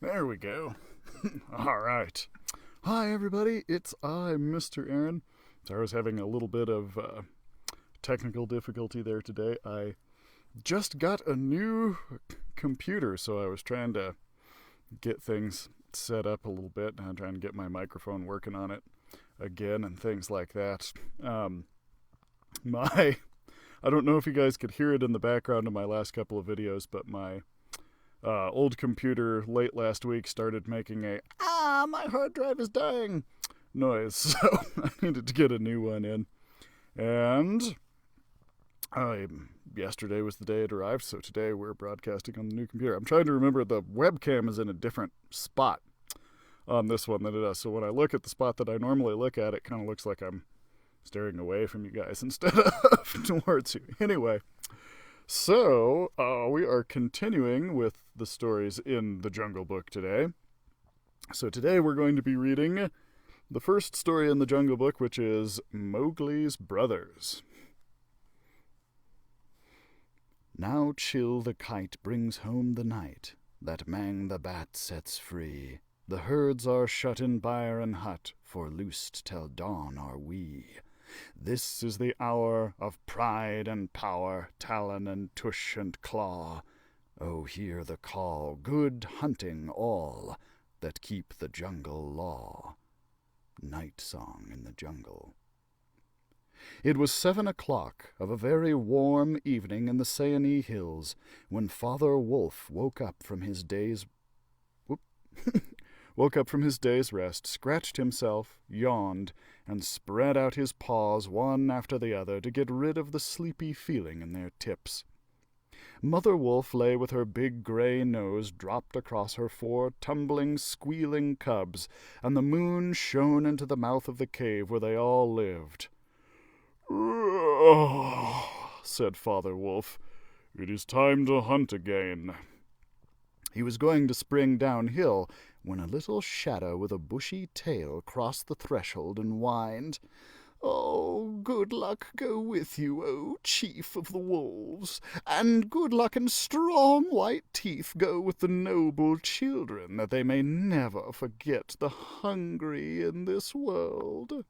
There we go. All right. Hi, everybody. It's I, Mr. Aaron. So I was having a little bit of technical difficulty there today. I just got a new computer, so I was trying to get things set up a little bit. I'm trying to get my microphone working on it again and things like that. My I don't know if you guys could hear it in the background of my last couple of videos, but my old computer late last week started making my hard drive is dying noise, so I needed to get a new one in. And yesterday was the day it arrived, so today we're broadcasting on the new computer. I'm trying to remember the webcam is in a different spot on this one than it does, so when I look at the spot that I normally look at, it kind of looks like I'm staring away from you guys instead of towards you. Anyway, so we are continuing with the stories in the Jungle Book today. So today we're going to be reading the first story in the Jungle Book, which is Mowgli's Brothers. Now chill the kite brings home the night, that Mang the bat sets free. The herds are shut in byre and hut, for loosed till dawn are we. This is the hour of pride and power, talon and tush and claw. Oh, hear the call, good hunting all, that keep the jungle law. Night Song in the Jungle. It was 7 o'clock of a very warm evening in the Sayanee Hills when Father Wolf woke up from his day's rest, scratched himself, yawned, and spread out his paws one after the other to get rid of the sleepy feeling in their tips. Mother Wolf lay with her big gray nose dropped across her 4 tumbling, squealing cubs, and the moon shone into the mouth of the cave where they all lived. Said Father Wolf, "It is time to hunt again." He was going to spring downhill when a little shadow with a bushy tail crossed the threshold and whined, "Oh, good luck go with you, O chief of the wolves, and good luck and strong white teeth go with the noble children, that they may never forget the hungry in this world."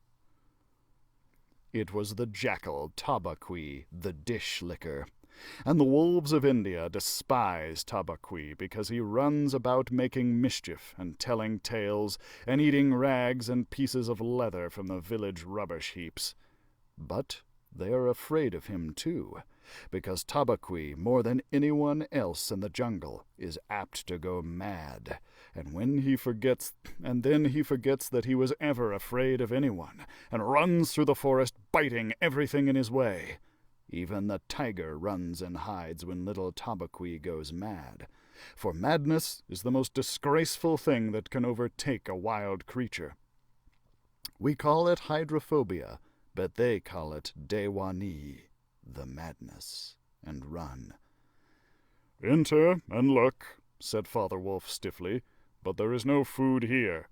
It was the jackal Tabaqui, the dish-licker, and the wolves of India despise Tabaqui because he runs about making mischief and telling tales and eating rags and pieces of leather from the village rubbish heaps. But they are afraid of him too, because Tabaqui, more than anyone else in the jungle, is apt to go mad, and then he forgets that he was ever afraid of anyone, and runs through the forest biting everything in his way. Even the tiger runs and hides when little Tabaqui goes mad, for madness is the most disgraceful thing that can overtake a wild creature. We call it hydrophobia, but they call it Dewani, the madness, and run. "Enter and look," said Father Wolf stiffly, "but there is no food here."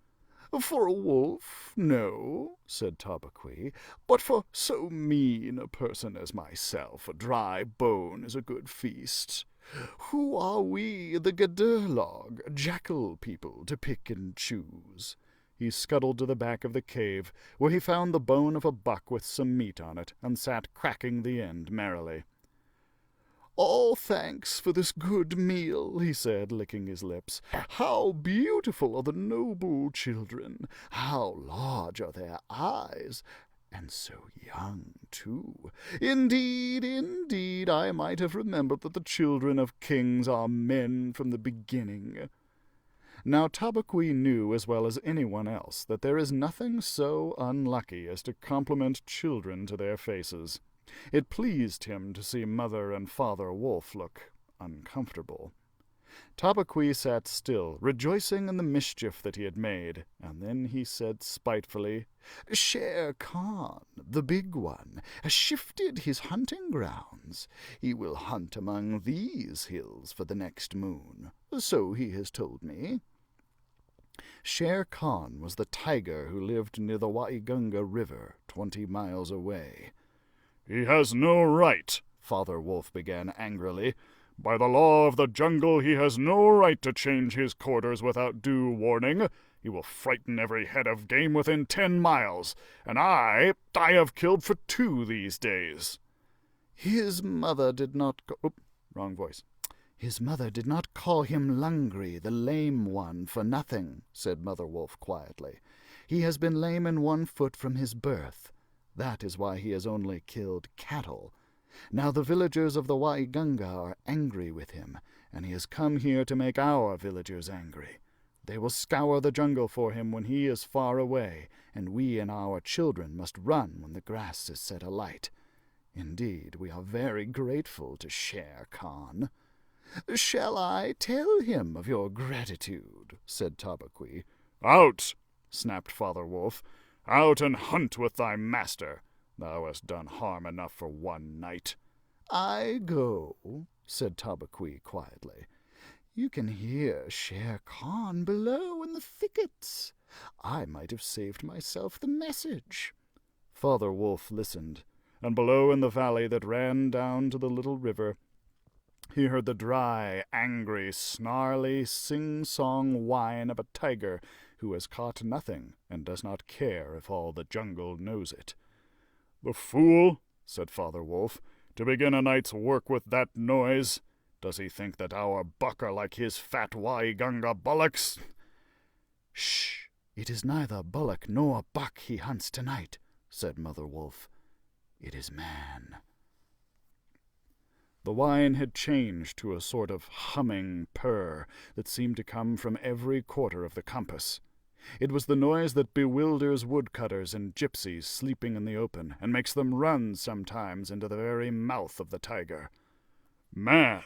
"For a wolf, no," said Tabaqui, "but for so mean a person as myself, a dry bone is a good feast. Who are we, the Gadurlog, jackal people, to pick and choose?" He scuttled to the back of the cave, where he found the bone of a buck with some meat on it, and sat cracking the end merrily. "All thanks for this good meal," he said, licking his lips. "How beautiful are the noble children! How large are their eyes! And so young, too. Indeed, indeed, I might have remembered that the children of kings are men from the beginning." Now Tabaqui knew as well as anyone else that there is nothing so unlucky as to compliment children to their faces. It pleased him to see Mother and Father Wolf look uncomfortable. Tabaqui sat still, rejoicing in the mischief that he had made, and then he said spitefully, "Shere Khan, the big one, has shifted his hunting grounds. He will hunt among these hills for the next moon, so he has told me." Shere Khan was the tiger who lived near the Waigunga River, 20 miles away. "He has no right," Father Wolf began angrily, By the law of the jungle, he has no right to change his quarters without due warning. He will frighten every head of game within 10 miles, and I have killed for 2 these days." "His mother did not wrong voice. "His mother did not call him Lungri, the lame one, for nothing," said Mother Wolf quietly. "He has been lame in one foot from his birth. That is why he has only killed cattle. Now the villagers of the Waiganga are angry with him, and he has come here to make our villagers angry. They will scour the jungle for him when he is far away, and we and our children must run when the grass is set alight. Indeed, we are very grateful to Shere Khan." "Shall I tell him of your gratitude?" said Tabaqui. "Out!" snapped Father Wolf. "Out and hunt with thy master. Thou hast done harm enough for one night." "I go," said Tabaqui quietly. "You can hear Shere Khan below in the thickets. I might have saved myself the message." Father Wolf listened, and below in the valley that ran down to the little river, he heard the dry, angry, snarly, sing-song whine of a tiger who has caught nothing and does not care if all the jungle knows it. "The fool," said Father Wolf, "to begin a night's work with that noise. Does he think that our buck are like his fat Waiganga bullocks?" "Shh! It is neither bullock nor buck he hunts tonight," said Mother Wolf. "It is man." The whine had changed to a sort of humming purr that seemed to come from every quarter of the compass. It was the noise that bewilders woodcutters and gypsies sleeping in the open, and makes them run sometimes into the very mouth of the tiger. "Man,"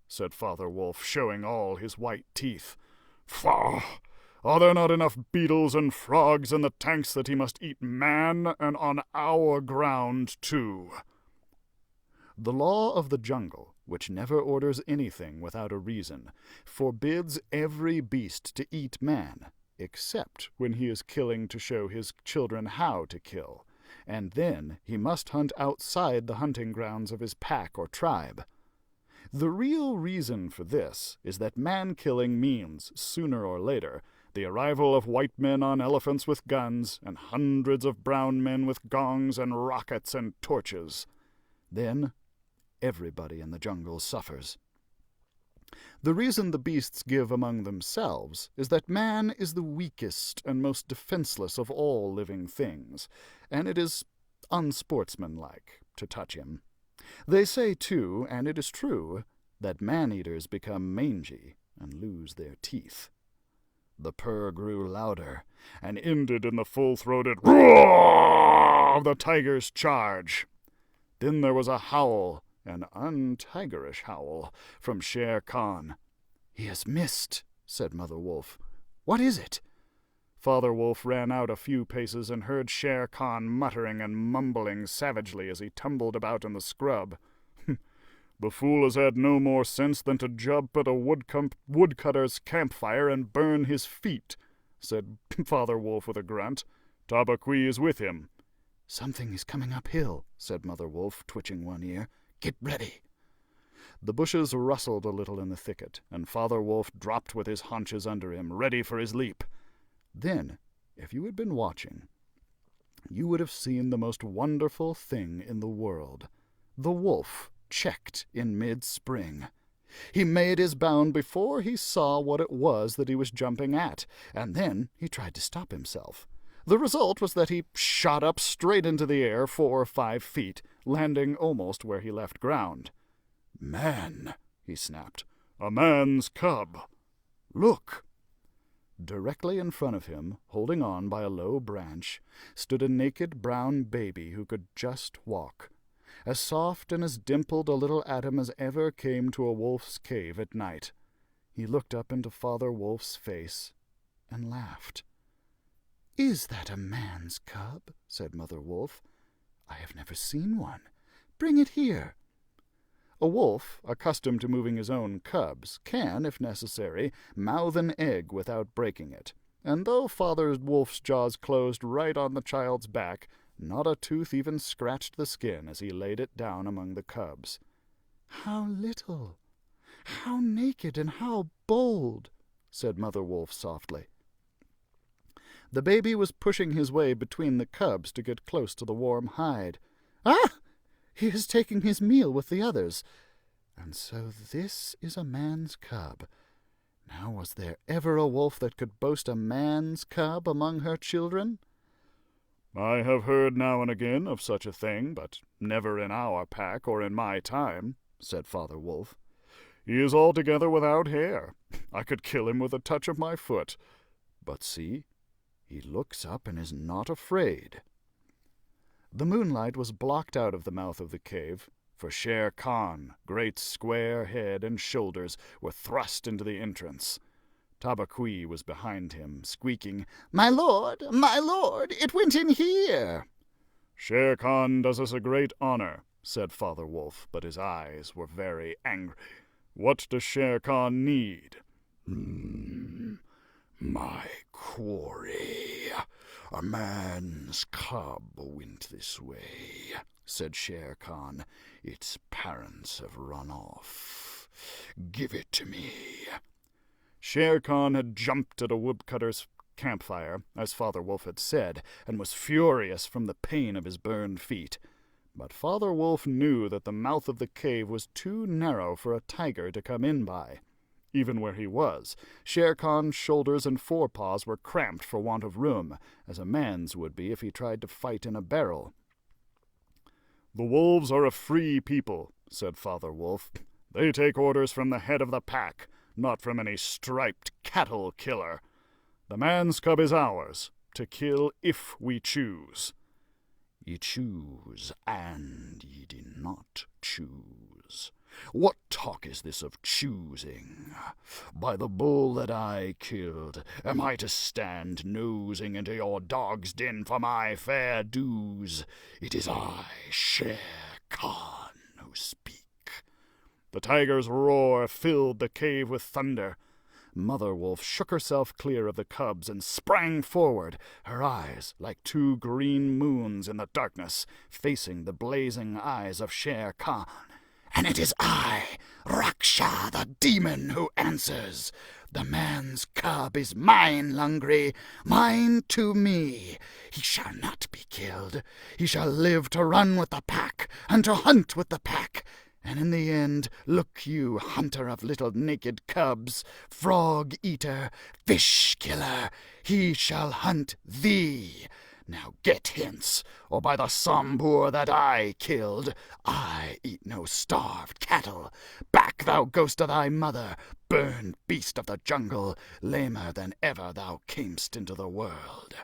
said Father Wolf, showing all his white teeth. "Faugh! Are there not enough beetles and frogs in the tanks that he must eat man, and on our ground too?" The law of the jungle, which never orders anything without a reason, forbids every beast to eat man, except when he is killing to show his children how to kill, and then he must hunt outside the hunting grounds of his pack or tribe. The real reason for this is that man-killing means, sooner or later, the arrival of white men on elephants with guns, and hundreds of brown men with gongs and rockets and torches. Then everybody in the jungle suffers. The reason the beasts give among themselves is that man is the weakest and most defenseless of all living things, and it is unsportsmanlike to touch him. They say, too, and it is true, that man-eaters become mangy and lose their teeth. The purr grew louder, and ended in the full-throated roar of the tiger's charge. Then there was a howl, an untigerish howl, from Shere Khan. "He has missed," said Mother Wolf. "What is it?" Father Wolf ran out a few paces and heard Shere Khan muttering and mumbling savagely as he tumbled about in the scrub. "The fool has had no more sense than to jump at a woodcutter's campfire and burn his feet," said Father Wolf with a grunt. "Tabaqui is with him." "Something is coming uphill," said Mother Wolf, twitching one ear. "Get ready." The bushes rustled a little in the thicket, and Father Wolf dropped with his haunches under him, ready for his leap. Then, if you had been watching, you would have seen the most wonderful thing in the world. The wolf checked in mid-spring. He made his bound before he saw what it was that he was jumping at, and then he tried to stop himself. The result was that he shot up straight into the air 4 or 5 feet, landing almost where he left ground. "Man," he snapped. "A man's cub. Look!" Directly in front of him, holding on by a low branch, stood a naked brown baby who could just walk. As soft and as dimpled a little atom as ever came to a wolf's cave at night. He looked up into Father Wolf's face and laughed. "Is that a man's cub?" said Mother Wolf. "I have never seen one. Bring it here." A wolf, accustomed to moving his own cubs, can, if necessary, mouth an egg without breaking it, and though Father Wolf's jaws closed right on the child's back, not a tooth even scratched the skin as he laid it down among the cubs. "How little! How naked and how bold, said Mother Wolf softly. The baby was pushing his way between the cubs to get close to the warm hide. Ah! He is taking his meal with the others. And so this is a man's cub. Now was there ever a wolf that could boast a man's cub among her children? I have heard now and again of such a thing, but never in our pack or in my time, said Father Wolf. He is altogether without hair. I could kill him with a touch of my foot. But see, he looks up and is not afraid. The moonlight was blocked out of the mouth of the cave, for Shere Khan, great square head and shoulders, were thrust into the entrance. Tabaqui was behind him, squeaking, my lord, it went in here." "Shere Khan does us a great honor," said Father Wolf, but his eyes were very angry. "What does Shere Khan need?" My quarry. A man's cub went this way," said Shere Khan. "Its parents have run off. Give it to me." Shere Khan had jumped at a woodcutter's campfire, as Father Wolf had said, and was furious from the pain of his burned feet. But Father Wolf knew that the mouth of the cave was too narrow for a tiger to come in by. Even where he was, Shere Khan's shoulders and forepaws were cramped for want of room, as a man's would be if he tried to fight in a barrel. "The wolves are a free people," said Father Wolf. "They take orders from the head of the pack, not from any striped cattle killer. The man's cub is ours, to kill if we choose." "Ye choose, and ye do not choose. What talk is this of choosing? By the bull that I killed, am I to stand nosing into your dog's den for my fair dues? It is I, Shere Khan, who speak." The tiger's roar filled the cave with thunder. Mother Wolf shook herself clear of the cubs and sprang forward, her eyes like two green moons in the darkness, facing the blazing eyes of Shere Khan. "And it is I, Raksha the demon, who answers. The man's cub is mine, Lungri, mine to me. He shall not be killed. He shall live to run with the pack and to hunt with the pack. And in the end, look you, hunter of little naked cubs, frog-eater, fish-killer, he shall hunt thee. Now get hence, or by the Sambur that I killed, I eat no starved cattle. Back, thou ghost of thy mother, burned beast of the jungle, lamer than ever thou camest into the world.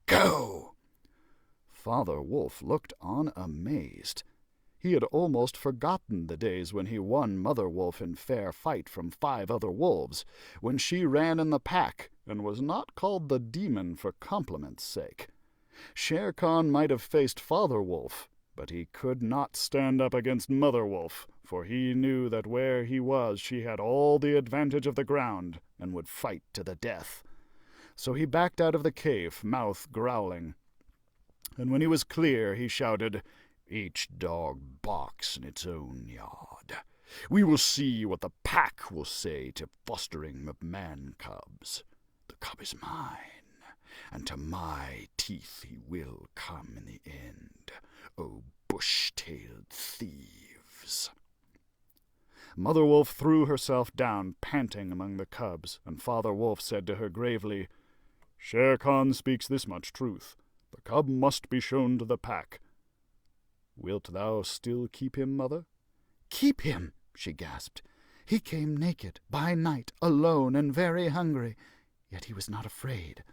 Go!" Father Wolf looked on amazed. He had almost forgotten the days when he won Mother Wolf in fair fight from 5 other wolves, when she ran in the pack and was not called the demon for compliment's sake. Shere Khan might have faced Father Wolf, but he could not stand up against Mother Wolf, for he knew that where he was she had all the advantage of the ground and would fight to the death. So he backed out of the cave, mouth growling. And when he was clear, he shouted, "Each dog barks in its own yard. We will see what the pack will say to fostering of man-cubs. The cub is mine, and to my teeth he will come in the end, O bush-tailed thieves." Mother Wolf threw herself down, panting among the cubs, and Father Wolf said to her gravely, "Shere Khan speaks this much truth. The cub must be shown to the pack. Wilt thou still keep him, mother?" "Keep him," she gasped. "He came naked, by night, alone and very hungry, yet he was not afraid.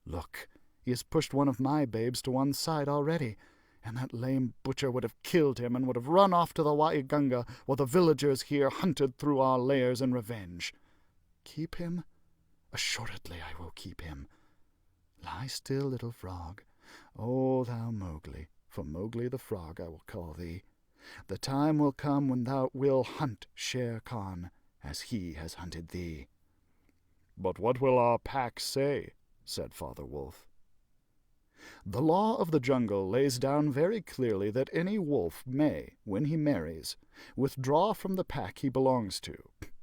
Look, he has pushed one of my babes to one side already, and that lame butcher would have killed him and would have run off to the Waiganga while the villagers here hunted through our lairs in revenge. Keep him? Assuredly I will keep him. Lie still, little frog. O thou Mowgli, for Mowgli the frog I will call thee. The time will come when thou wilt hunt Shere Khan, as he has hunted thee." "But what will our pack say?" said Father Wolf. The law of the jungle lays down very clearly that any wolf may, when he marries, withdraw from the pack he belongs to,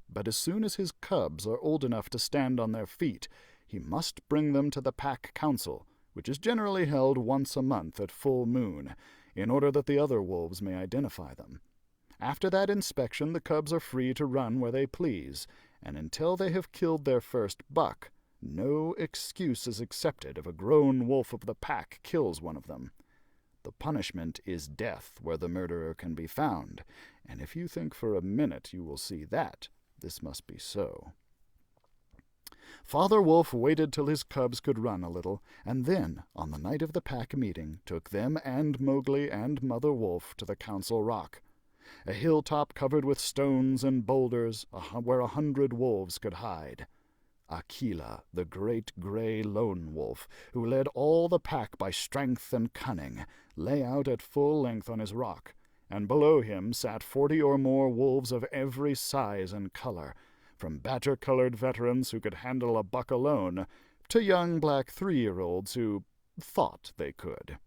but as soon as his cubs are old enough to stand on their feet, he must bring them to the pack council, which is generally held once a month at full moon, in order that the other wolves may identify them. After that inspection, the cubs are free to run where they please, and until they have killed their first buck, no excuse is accepted if a grown wolf of the pack kills one of them. The punishment is death where the murderer can be found, and if you think for a minute you will see that, this must be so. Father Wolf waited till his cubs could run a little, and then, on the night of the pack meeting, took them and Mowgli and Mother Wolf to the Council Rock, a hilltop covered with stones and boulders where 100 wolves could hide. Akela, the great gray lone wolf, who led all the pack by strength and cunning, lay out at full length on his rock, and below him sat 40 or more wolves of every size and color, from badger-colored veterans who could handle a buck alone, to young black 3-year-olds who thought they could.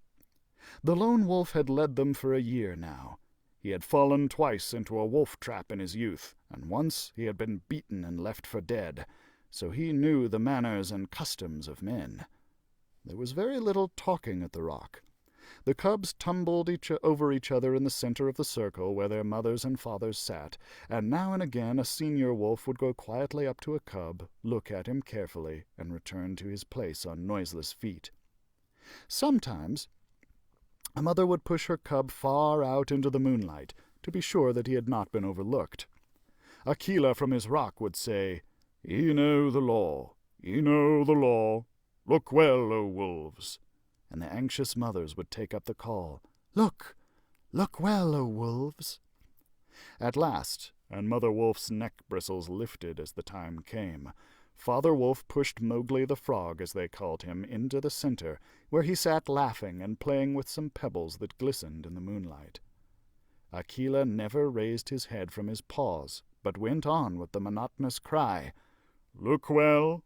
The lone wolf had led them for a year now. He had fallen twice into a wolf trap in his youth, and once he had been beaten and left for dead, so he knew the manners and customs of men. There was very little talking at the rock. The cubs tumbled over each other in the center of the circle where their mothers and fathers sat, and now and again a senior wolf would go quietly up to a cub, look at him carefully, and return to his place on noiseless feet. Sometimes a mother would push her cub far out into the moonlight, to be sure that he had not been overlooked. Akela from his rock would say, "Ye know the law, ye know the law. Look well, O wolves." And the anxious mothers would take up the call, "Look, look well, O wolves." At last, and Mother Wolf's neck bristles lifted as the time came, Father Wolf pushed Mowgli the Frog, as they called him, into the center, where he sat laughing and playing with some pebbles that glistened in the moonlight. Akela never raised his head from his paws, but went on with the monotonous cry, "Look well."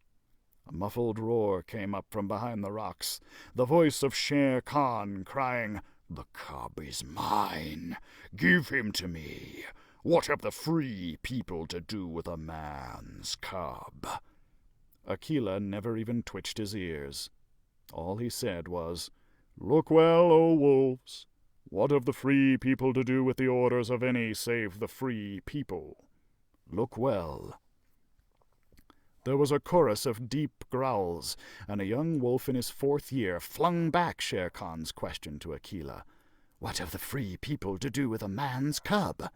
A muffled roar came up from behind the rocks, the voice of Shere Khan crying, "The cub is mine. Give him to me. What have the free people to do with a man's cub?" Akela never even twitched his ears. All he said was, "Look well, O wolves. What have the free people to do with the orders of any save the free people? Look well." There was a chorus of deep growls, and a young wolf in his 4th year flung back Shere Khan's question to Akela. "What have the free people to do with a man's cub?"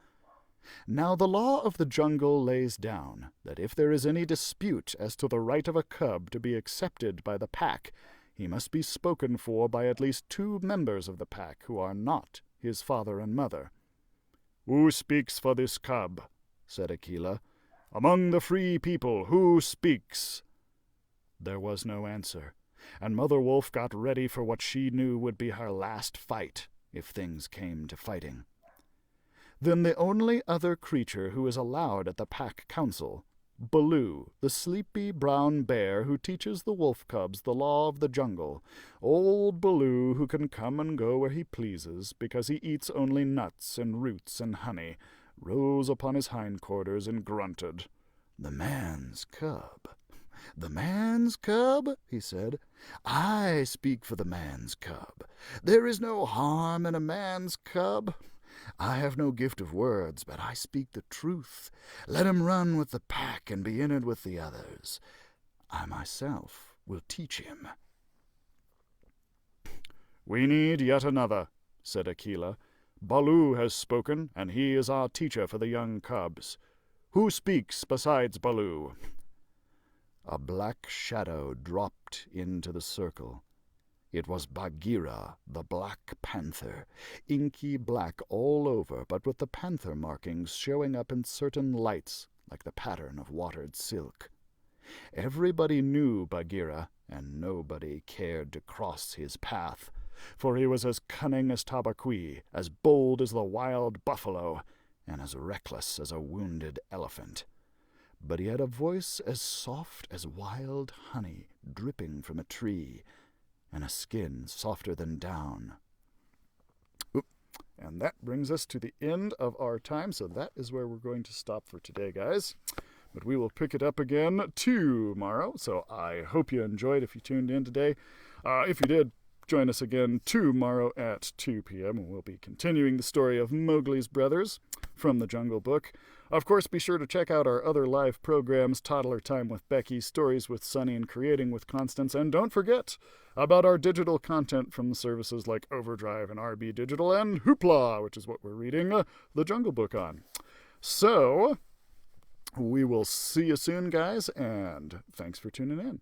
Now the law of the jungle lays down that if there is any dispute as to the right of a cub to be accepted by the pack, he must be spoken for by at least 2 members of the pack who are not his father and mother. "Who speaks for this cub?" said Akela. "Among the free people, who speaks?" There was no answer, and Mother Wolf got ready for what she knew would be her last fight, if things came to fighting. Then the only other creature who is allowed at the pack council, Baloo, the sleepy brown bear who teaches the wolf cubs the law of the jungle, old Baloo who can come and go where he pleases because he eats only nuts and roots and honey, rose upon his hindquarters and grunted. "The man's cub. The man's cub," he said. "I speak for the man's cub. There is no harm in a man's cub. I have no gift of words, but I speak the truth. Let him run with the pack and be in it with the others. I myself will teach him." "We need yet another," said Akela. "Baloo has spoken, and he is our teacher for the young cubs. Who speaks besides Baloo?" A black shadow dropped into the circle. It was Bagheera, the Black Panther, inky black all over, but with the panther markings showing up in certain lights like the pattern of watered silk. Everybody knew Bagheera, and nobody cared to cross his path, for he was as cunning as Tabaqui, as bold as the wild buffalo, and as reckless as a wounded elephant. But he had a voice as soft as wild honey dripping from a tree, and a skin softer than down. And that brings us to the end of our time, so that is where we're going to stop for today, guys. But we will pick it up again tomorrow, so I hope you enjoyed if you tuned in today. If you did, join us again tomorrow at 2 p.m. and we'll be continuing the story of Mowgli's brothers from the Jungle Book. Of course, be sure to check out our other live programs, Toddler Time with Becky, Stories with Sunny, and Creating with Constance. And don't forget about our digital content from the services like Overdrive and RB Digital and Hoopla, which is what we're reading the Jungle Book on. So, we will see you soon, guys, and thanks for tuning in.